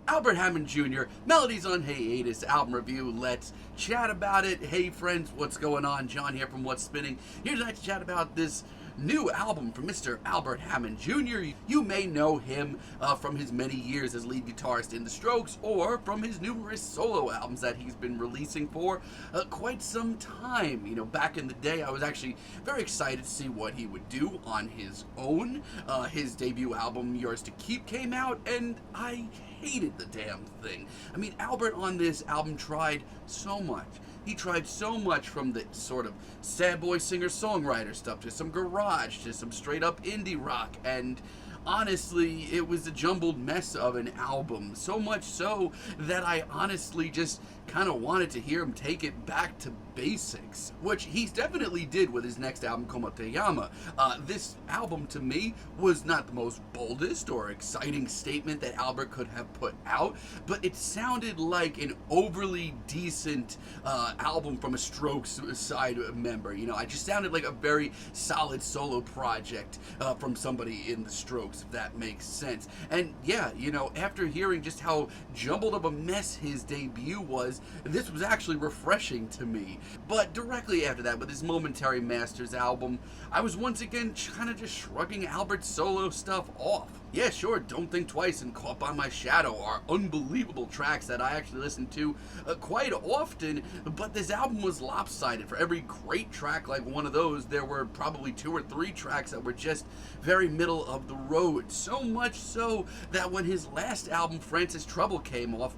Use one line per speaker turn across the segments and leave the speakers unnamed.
Albert Hammond Jr., Melodies on Hiatus album review. Let's chat about it. Hey friends, what's going on? John here from What's Spinning. Here tonight to chat about this new album from Mr. Albert Hammond Jr. You may know him from his many years as lead guitarist in The Strokes, or from his numerous solo albums that he's been releasing for quite some time. You know, back in the day, I was actually very excited to see what he would do on his own. His debut album, Yours to Keep, came out, and I hated the damn thing. I mean, Albert on this album tried so much. He tried so much, from the sort of sad boy singer-songwriter stuff to some garage to some straight-up indie rock, and honestly, it was a jumbled mess of an album. So much so that I honestly just kind of wanted to hear him take it back to basics, which he definitely did with his next album, Como Te Llama. This album, to me, was not the most boldest or exciting statement that Albert could have put out, but it sounded like an overly decent album from a Strokes side member. You know, it just sounded like a very solid solo project from somebody in the Strokes, if that makes sense. And yeah, you know, after hearing just how jumbled of a mess his debut was, this was actually refreshing to me. But directly after that, with his Momentary Masters album, I was once again kind of just shrugging Albert's solo stuff off. Yeah, sure, Don't Think Twice and Caught by My Shadow are unbelievable tracks that I actually listen to quite often, but this album was lopsided. For every great track like one of those, there were probably 2 or 3 tracks that were just very middle of the road. So much so that when his last album, Francis Trouble, came off,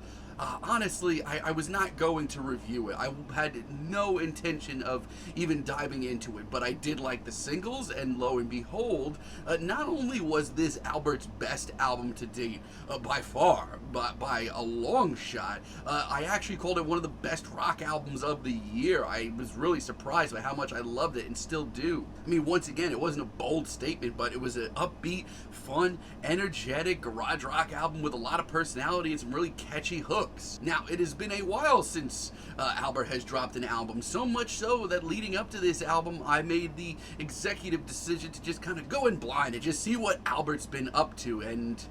honestly, I was not going to review it. I had no intention of even diving into it, but I did like the singles, and lo and behold, not only was this Albert's best album to date, by far, but by a long shot, I actually called it one of the best rock albums of the year. I was really surprised by how much I loved it, and still do. I mean, once again, it wasn't a bold statement, but it was an upbeat, fun, energetic garage rock album with a lot of personality and some really catchy hooks. Now, it has been a while since Albert has dropped an album, so much so that leading up to this album, I made the executive decision to just kind of go in blind and just see what Albert's been up to, and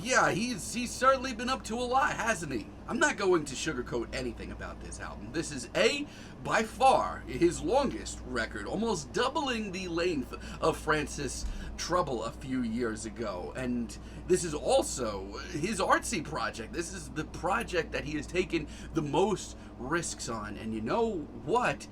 yeah, he's certainly been up to a lot, hasn't he? I'm not going to sugarcoat anything about this album. This is by far, his longest record, almost doubling the length of Francis Trouble a few years ago. And this is also his artsy project. This is the project that he has taken the most risks on. And you know what?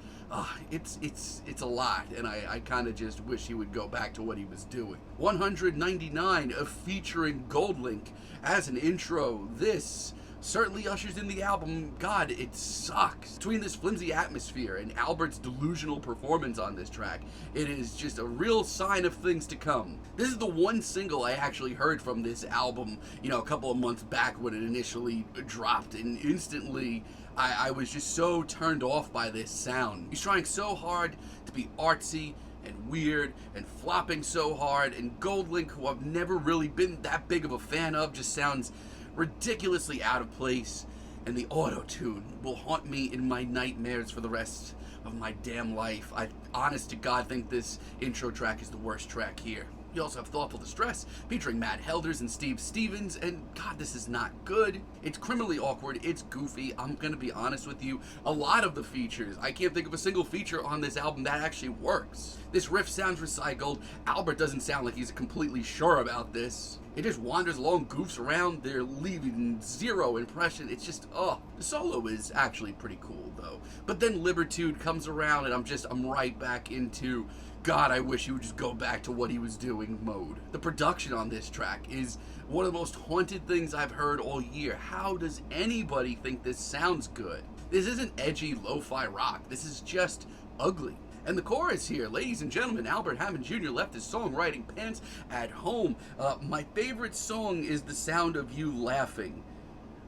It's a lot, and I kind of just wish he would go back to what he was doing. 199 featuring Goldlink as an intro. This certainly ushers in the album. God, it sucks. Between this flimsy atmosphere and Albert's delusional performance on this track, it is just a real sign of things to come. This is the one single I actually heard from this album, you know, a couple of months back when it initially dropped, and instantly I was just so turned off by this sound. He's trying so hard to be artsy and weird and flopping so hard, and Goldlink, who I've never really been that big of a fan of, just sounds ridiculously out of place, and the auto-tune will haunt me in my nightmares for the rest of my damn life. I honest to God think this intro track is the worst track here. You also have Thoughtful Distress, featuring Matt Helders and Steve Stevens, and God, this is not good. It's criminally awkward, it's goofy, I'm gonna be honest with you. A lot of the features, I can't think of a single feature on this album that actually works. This riff sounds recycled. Albert doesn't sound like he's completely sure about this. It just wanders along, goofs around, they're leaving zero impression. It's just, the solo is actually pretty cool though. But then Libertude comes around, and I'm right back into, God, I wish he would just go back to what he was doing mode. The production on this track is one of the most haunted things I've heard all year. How does anybody think this sounds good? This isn't edgy lo-fi rock. This is just ugly. And the chorus here, ladies and gentlemen, Albert Hammond Jr. left his songwriting pants at home. My favorite song is The Sound of You Laughing.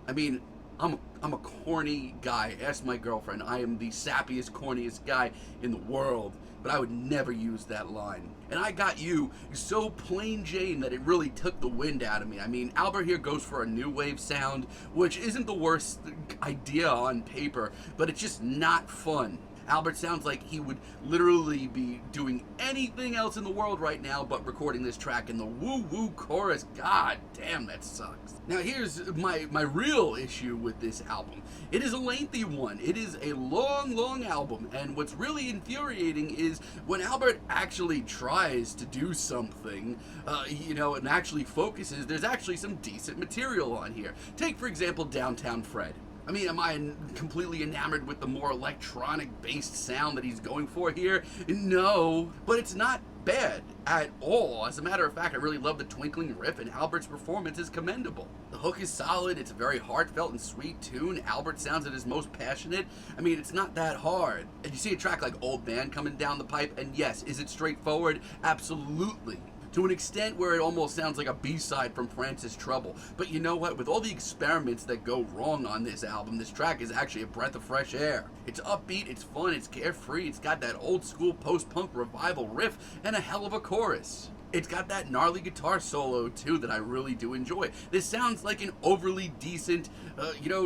I mean, I'm a corny guy. Ask my girlfriend. I am the sappiest, corniest guy in the world, but I would never use that line. And I got you so plain Jane that it really took the wind out of me. I mean, Albert here goes for a new wave sound, which isn't the worst idea on paper, but it's just not fun. Albert sounds like he would literally be doing anything else in the world right now but recording this track in the woo-woo chorus. God damn, that sucks. Now here's my real issue with this album. It is a lengthy one. It is a long album, and what's really infuriating is when Albert actually tries to do something, and actually focuses, there's actually some decent material on here. Take, for example, Downtown Fred. I mean, am I completely enamored with the more electronic-based sound that he's going for here? No, but it's not bad at all. As a matter of fact, I really love the twinkling riff, and Albert's performance is commendable. The hook is solid. It's a very heartfelt and sweet tune. Albert sounds at his most passionate. I mean, it's not that hard. And you see a track like Old Man coming down the pipe, and yes, is it straightforward? Absolutely. To an extent where it almost sounds like a B-side from Francis Trouble. But you know what? With all the experiments that go wrong on this album, this track is actually a breath of fresh air. It's upbeat, it's fun, it's carefree, it's got that old school post-punk revival riff, and a hell of a chorus. It's got that gnarly guitar solo, too, that I really do enjoy. This sounds like an overly decent,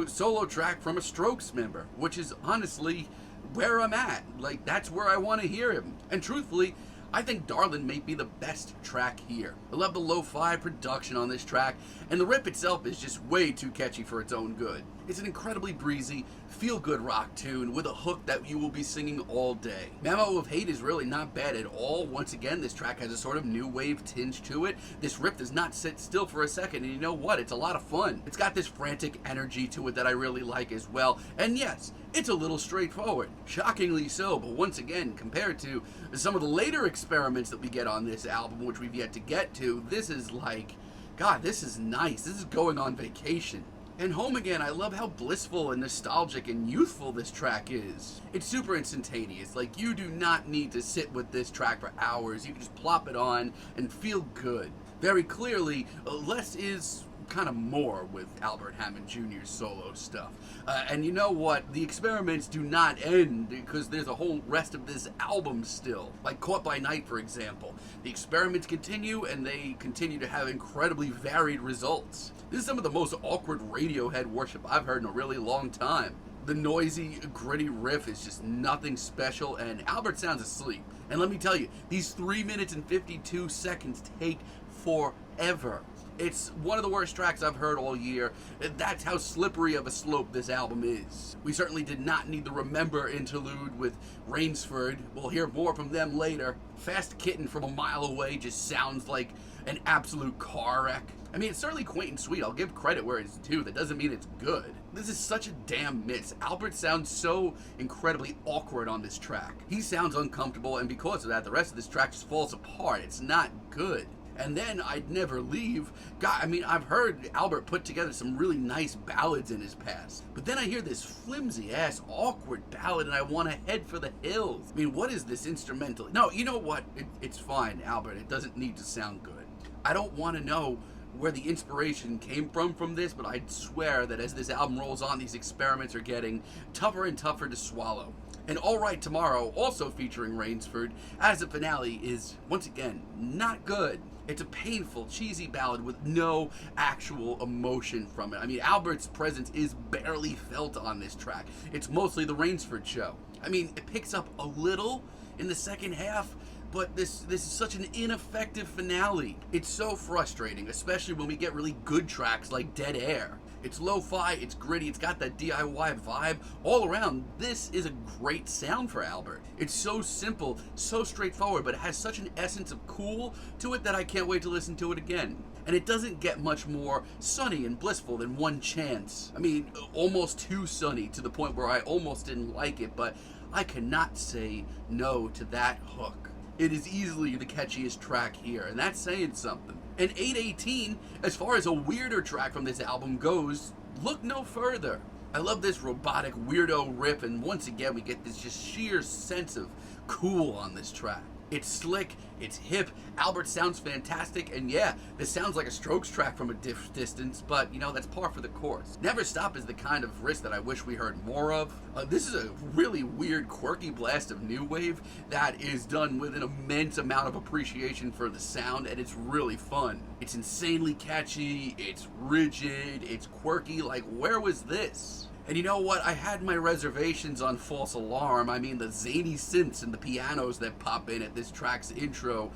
solo track from a Strokes member, which is honestly where I'm at. Like, that's where I want to hear him. And truthfully, I think Darlin may be the best track here. I love the lo-fi production on this track, and the rip itself is just way too catchy for its own good. It's an incredibly breezy, feel-good rock tune with a hook that you will be singing all day. Memo of Hate is really not bad at all. Once again, this track has a sort of new wave tinge to it. This riff does not sit still for a second, and you know what? It's a lot of fun. It's got this frantic energy to it that I really like as well. And yes, it's a little straightforward. Shockingly so, but once again, compared to some of the later experiments that we get on this album, which we've yet to get to, this is like, God, this is nice. This is going on vacation. And Home Again, I love how blissful and nostalgic and youthful this track is. It's super instantaneous. Like, you do not need to sit with this track for hours. You can just plop it on and feel good. Very clearly, less is kind of more with Albert Hammond Jr.'s solo stuff. And you know what? The experiments do not end because there's a whole rest of this album still. Like Caught by Night, for example. The experiments continue, and they continue to have incredibly varied results. This is some of the most awkward Radiohead worship I've heard in a really long time. The noisy, gritty riff is just nothing special, and Albert sounds asleep. And let me tell you, these 3 minutes and 52 seconds take forever. It's one of the worst tracks I've heard all year. That's how slippery of a slope this album is. We certainly did not need the Remember interlude with Rainsford. We'll hear more from them later. Fast Kitten from a Mile Away just sounds like an absolute car wreck. I mean, it's certainly quaint and sweet. I'll give credit where it's due. That doesn't mean it's good. This is such a damn miss. Albert sounds so incredibly awkward on this track. He sounds uncomfortable, and because of that, the rest of this track just falls apart. It's not good. And then I'd Never Leave. God, I mean, I've heard Albert put together some really nice ballads in his past. But then I hear this flimsy-ass, awkward ballad, and I want to head for the hills. I mean, what is this instrumental? No, you know what? It's fine, Albert. It doesn't need to sound good. I don't want to know where the inspiration came from this, but I'd swear that as this album rolls on, these experiments are getting tougher and tougher to swallow. And All Right Tomorrow, also featuring Rainsford, as a finale, is, once again, not good. It's a painful, cheesy ballad with no actual emotion from it. I mean, Albert's presence is barely felt on this track. It's mostly the Rainsford show. I mean, it picks up a little in the second half, but this is such an ineffective finale. It's so frustrating, especially when we get really good tracks like Dead Air. It's lo-fi, it's gritty, it's got that DIY vibe. All around, this is a great sound for Albert. It's so simple, so straightforward, but it has such an essence of cool to it that I can't wait to listen to it again. And it doesn't get much more sunny and blissful than One Chance. I mean, almost too sunny to the point where I almost didn't like it, but I cannot say no to that hook. It is easily the catchiest track here, and that's saying something. And 818, as far as a weirder track from this album goes, look no further. I love this robotic weirdo riff, and once again we get this just sheer sense of cool on this track. It's slick, it's hip, Albert sounds fantastic, and yeah, this sounds like a Strokes track from a distance, but, you know, that's par for the course. Never Stop is the kind of riff that I wish we heard more of. This is a really weird, quirky blast of new wave that is done with an immense amount of appreciation for the sound, and it's really fun. It's insanely catchy, it's rigid, it's quirky, like, where was this? And you know what? I had my reservations on False Alarm. I mean, the zany synths and the pianos that pop in at this track's intro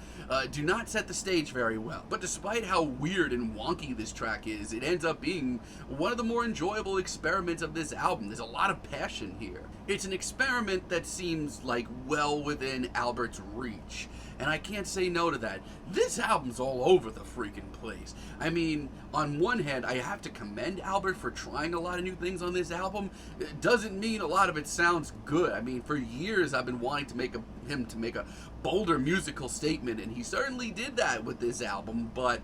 do not set the stage very well. But despite how weird and wonky this track is, it ends up being one of the more enjoyable experiments of this album. There's a lot of passion here. It's an experiment that seems like well within Albert's reach, and I can't say no to that. This album's all over the freaking place. I mean, on one hand, I have to commend Albert for trying a lot of new things on this album. It doesn't mean a lot of it sounds good. I mean, for years I've been wanting to make him to make a bolder musical statement, and he certainly did that with this album, but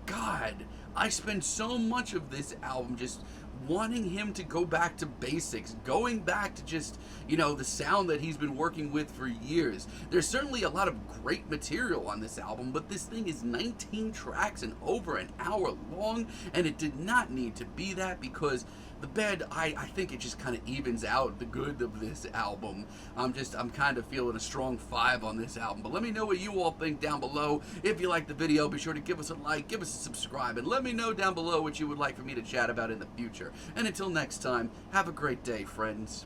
God, I spend so much of this album just wanting him to go back to basics, going back to just, you know, the sound that he's been working with for years. There's certainly a lot of great material on this album, but this thing is 19 tracks and over an hour long, and it did not need to be that, because the bad, I think it just kind of evens out the good of this album. I'm kind of feeling a strong 5 on this album. But let me know what you all think down below. If you like the video, be sure to give us a like, give us a subscribe, and let me know down below what you would like for me to chat about in the future. And until next time, have a great day, friends.